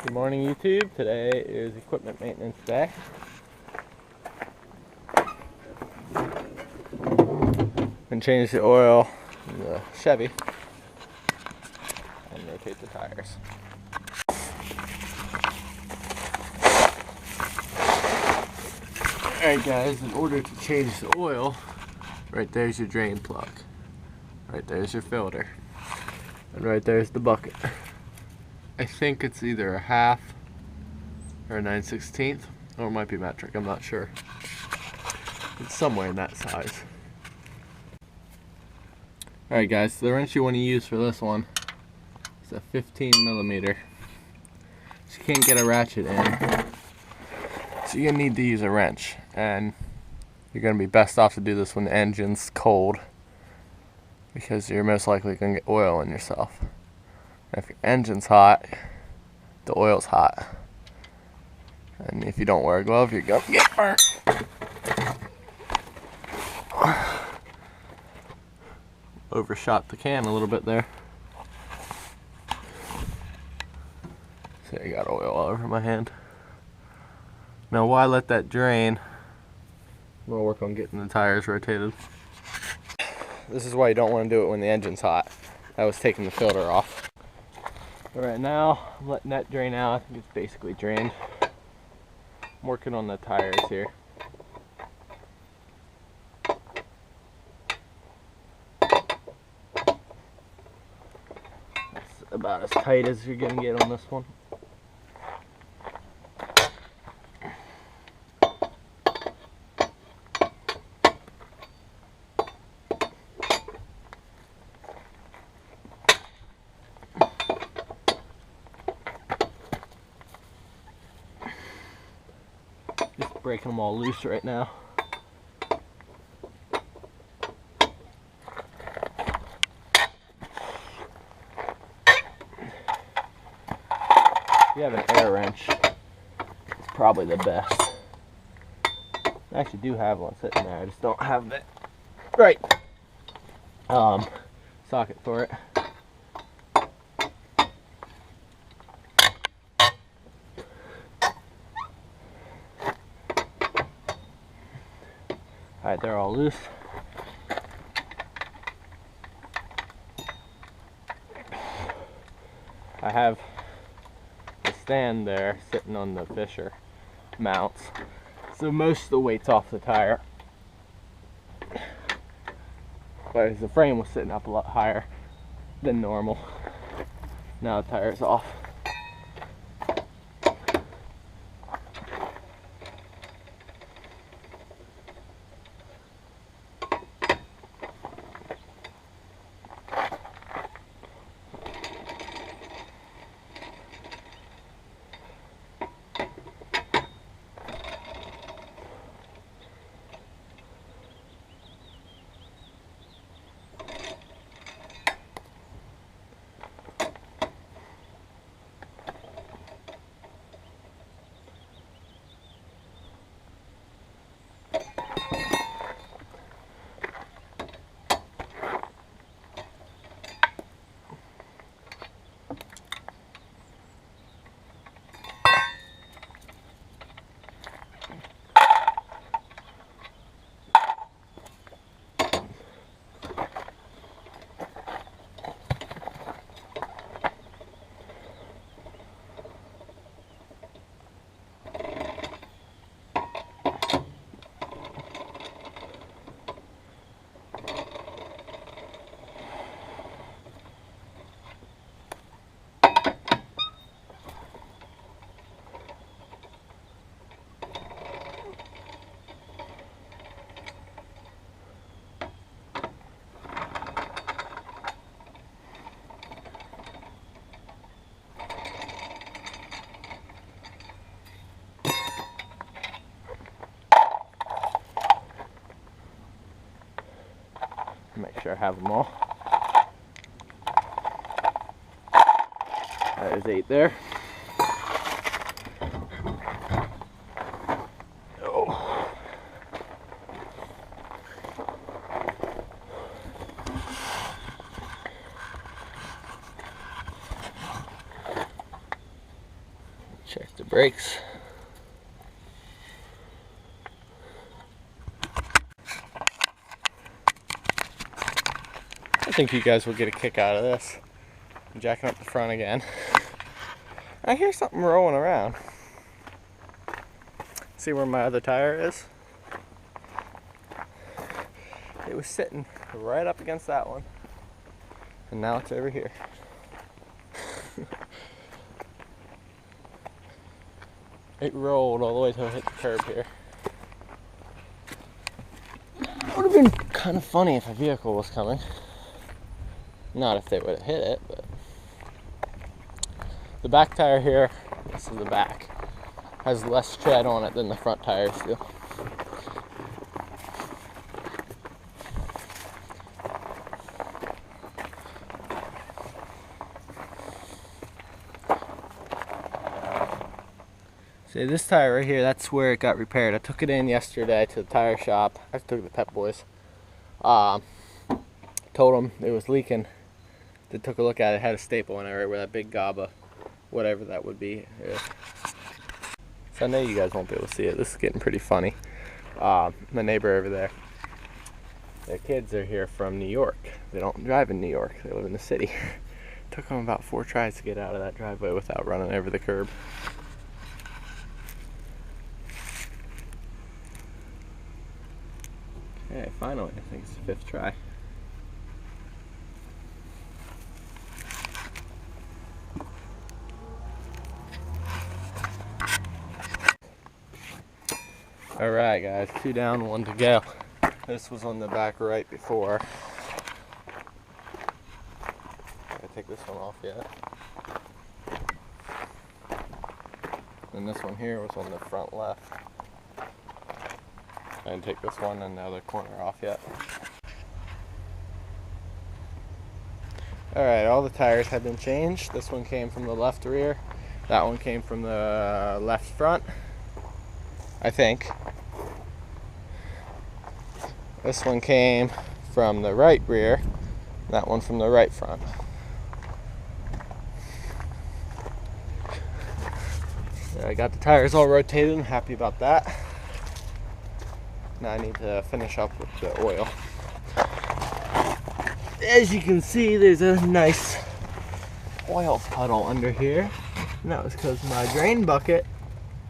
Good morning, YouTube. Today is equipment maintenance day. And change the oil in the Chevy and rotate the tires. Alright guys, in order to change the oil, right there's your drain plug. Right there's your filter. And right there's the bucket. I think it's either a half or a 9/16, or it might be metric, I'm not sure. It's somewhere in that size. Alright guys, so the wrench you want to use for this one is a 15mm. So you can't get a ratchet in. So you're going to need to use a wrench. And you're going to be best off to do this when the engine's cold, because you're most likely going to get oil in yourself. And if your engine's hot, the oil's hot. And if you don't wear a glove, you're going to get burnt. Overshot the can a little bit there. See, I got oil all over my hand. Now why let that drain? I'm going to work on getting the tires rotated. This is why you don't want to do it when the engine's hot. I was taking the filter off. But right now, I'm letting that drain out. I think it's basically drained. I'm working on the tires here. That's about as tight as you're going to get on this one. Just breaking them all loose right now. If you have an air wrench, it's probably the best. I actually do have one sitting there, I just don't have the right socket for it. Alright, they're all loose. I have the stand there sitting on the Fisher mounts, so most of the weight's off the tire. Whereas the frame was sitting up a lot higher than normal. Now the tire's off. Make sure I have them all. There's 8 there. Oh. Check the brakes. I think you guys will get a kick out of this. I'm jacking up the front again. I hear something rolling around. See where my other tire is? It was sitting right up against that one. And now it's over here. It rolled all the way till it hit the curb here. It would have been kind of funny if a vehicle was coming. Not if they would have hit it, but. The back tire here, this is the back, has less tread on it than the front tires do. See, this tire right here, that's where it got repaired. I took it in yesterday to the tire shop. I took it to Pep Boys. Told them it was leaking. They took a look at it, had a staple in it right where that big gob of whatever that would be is. So I know you guys won't be able to see it. This is getting pretty funny. My neighbor over there, their kids are here from New York. They don't drive in New York. They live in the city. Took them about 4 tries to get out of that driveway without running over the curb. Okay, finally, I think it's the 5th try. Alright guys, 2 down, 1 to go. This was on the back right before. I take this one off yet. And this one here was on the front left. I didn't take this one and the other corner off yet. Alright, all the tires have been changed. This one came from the left rear. That one came from the left front, I think. This one came from the right rear. That one from the right front. So I got the tires all rotated. I'm happy about that. Now I need to finish up with the oil. As you can see, there's a nice oil puddle under here. And that was because my drain bucket,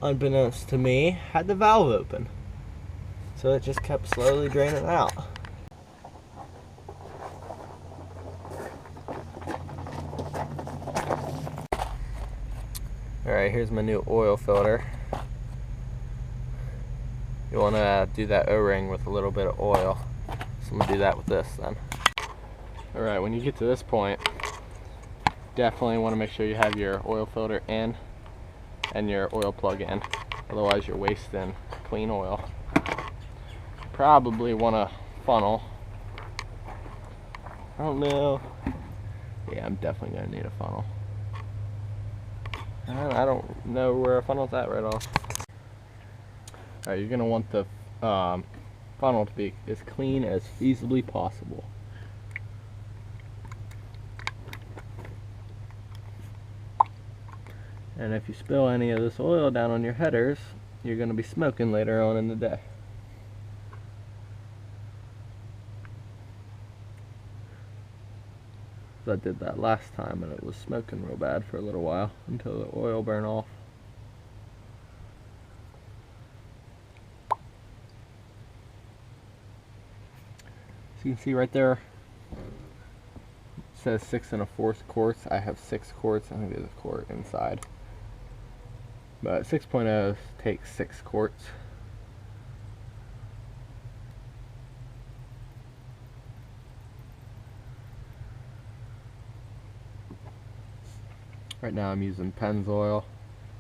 unbeknownst to me, had the valve open. So it just kept slowly draining out. Alright, here's my new oil filter. You want to do that O-ring with a little bit of oil. So I'm going to do that with this then. Alright, when you get to this point, definitely want to make sure you have your oil filter in and your oil plug in. Otherwise you're wasting clean oil. Probably want a funnel. I don't know. Yeah, I'm definitely going to need a funnel. I don't know where a funnel's at right off. Alright, you're going to want the funnel to be as clean as feasibly possible. And if you spill any of this oil down on your headers, you're going to be smoking later on in the day. I did that last time and it was smoking real bad for a little while until the oil burned off. So you can see right there, it says 6 1/4 quarts. I have 6 quarts. I think there's a quart inside. But 6.0 takes 6 quarts. Right now I'm using Pennzoil.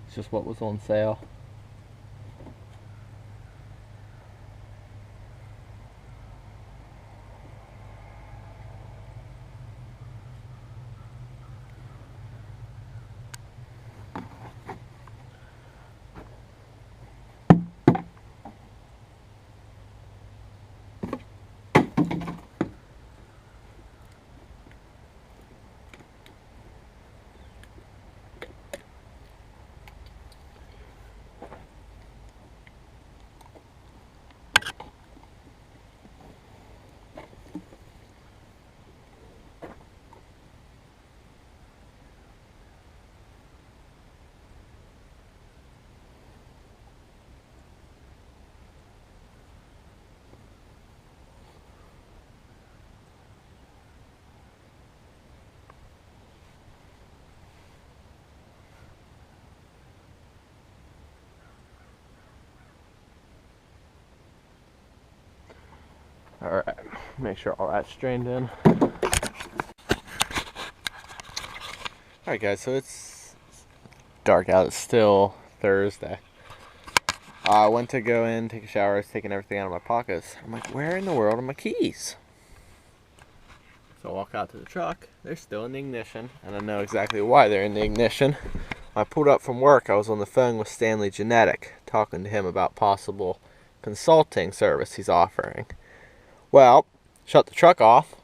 It's just what was on sale. Alright, make sure all that's drained in. Alright guys, so it's dark out. It's still Thursday. I went to go in, take a shower. I was taking everything out of my pockets. I'm like, where in the world are my keys? So I walk out to the truck. They're still in the ignition, and I know exactly why they're in the ignition. When I pulled up from work, I was on the phone with Stanley Genetic, talking to him about possible consulting service he's offering. Well, shut the truck off,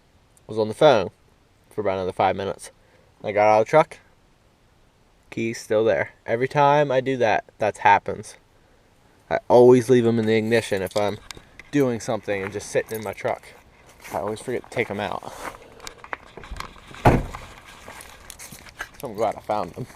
was on the phone for about another 5 minutes. I got out of the truck, keys still there. Every time I do that, that happens. I always leave them in the ignition if I'm doing something and just sitting in my truck. I always forget to take them out. So I'm glad I found them.